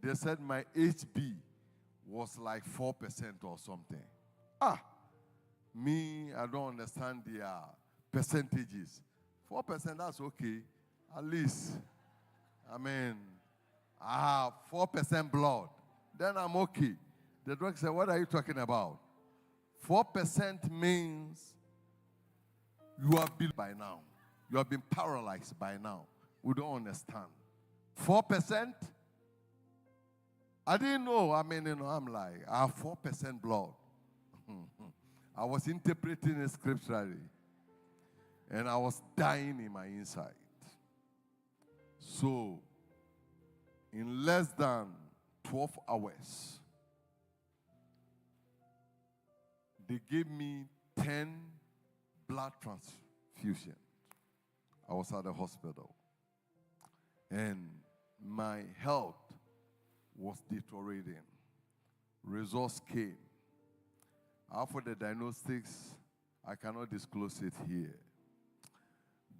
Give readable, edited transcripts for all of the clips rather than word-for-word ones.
They said my HB was like 4% or something. Me, I don't understand the percentages. 4%, that's okay. At least, I mean, I have 4% blood. Then I'm okay. The doctor said, what are you talking about? 4% means you have been by now. You have been paralyzed by now. We don't understand. 4%? I didn't know. I mean, I'm like, I have 4% blood. I was interpreting it scripturally. And I was dying in my inside. So, in less than 12 hours, they gave me 10 blood transfusions. I was at the hospital. And my health was deteriorating. Results came. After the diagnostics, I cannot disclose it here.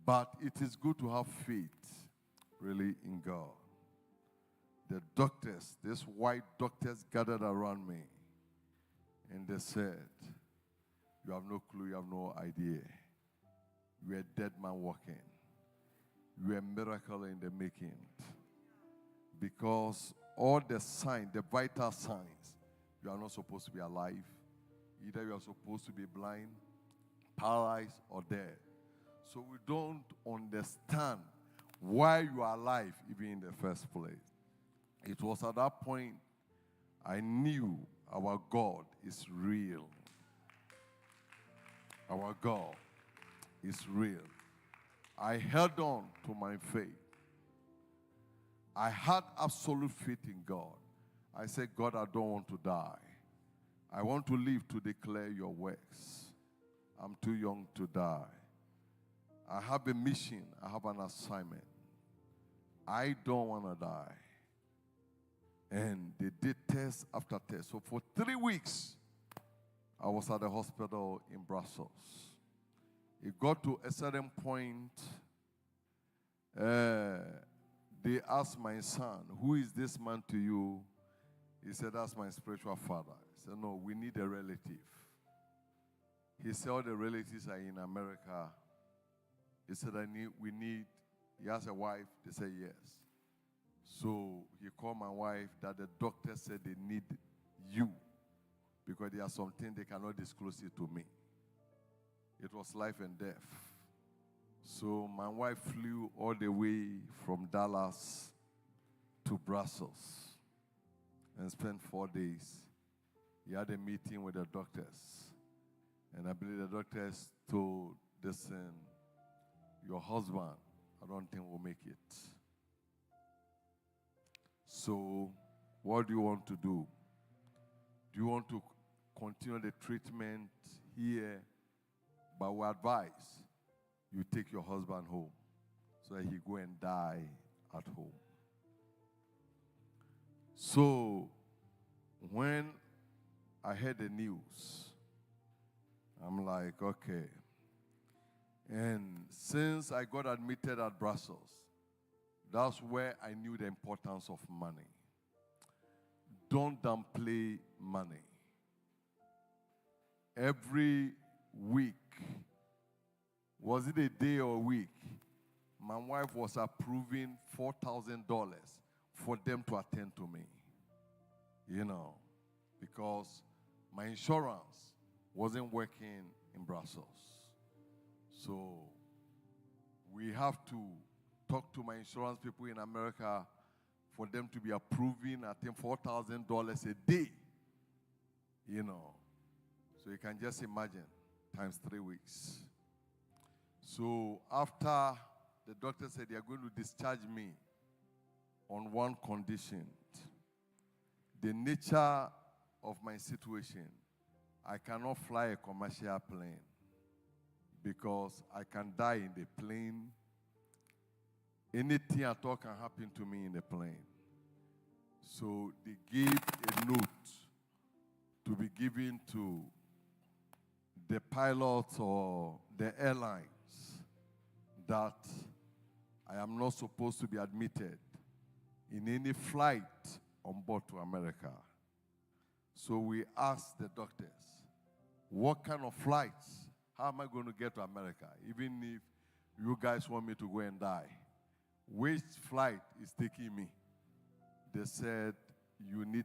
But it is good to have faith, really, in God. The doctors, these white doctors gathered around me, and they said, you have no clue, you have no idea. You are a dead man walking. You are a miracle in the making. Because all the signs, the vital signs, you are not supposed to be alive. Either you are supposed to be blind, paralyzed, or dead. So we don't understand why you are alive even in the first place. It was at that point I knew our God is real. Our God is real. I held on to my faith. I had absolute faith in God. I said, God, I don't want to die. I want to live to declare your works. I'm too young to die. I have a mission. I have an assignment. I don't want to die. And they did test after test. So for 3 weeks, I was at the hospital in Brussels. It got to a certain point, they asked my son, who is this man to you? He said, that's my spiritual father. I said, no, we need a relative. He said, all the relatives are in America. He said, he has a wife. They said, yes. So he called my wife that the doctor said they need you because there are something they cannot disclose it to me. It was life and death. So my wife flew all the way from Dallas to Brussels and spent 4 days. He had a meeting with the doctors. And I believe the doctors told this your husband, I don't think will make it. So what do you want to do? Do you want to continue the treatment here? But we advise you take your husband home so that he go and die at home. So when I heard the news, I'm like, okay. And since I got admitted at Brussels, that's where I knew the importance of money. Don't downplay money. Every week, was it a day or a week, my wife was approving $4,000 for them to attend to me. Because my insurance wasn't working in Brussels. So we have to talk to my insurance people in America for them to be approving, I think, $4,000 a day. So you can just imagine, times 3 weeks. So after the doctor said they are going to discharge me on one condition, the nature of my situation, I cannot fly a commercial plane because I can die in the plane. Anything at all can happen to me in the plane. So they gave a note to be given to the pilots or the airlines that I am not supposed to be admitted in any flight on board to America. So we asked the doctors, what kind of flights? How am I going to get to America? Even if you guys want me to go and die, which flight is taking me? They said, you need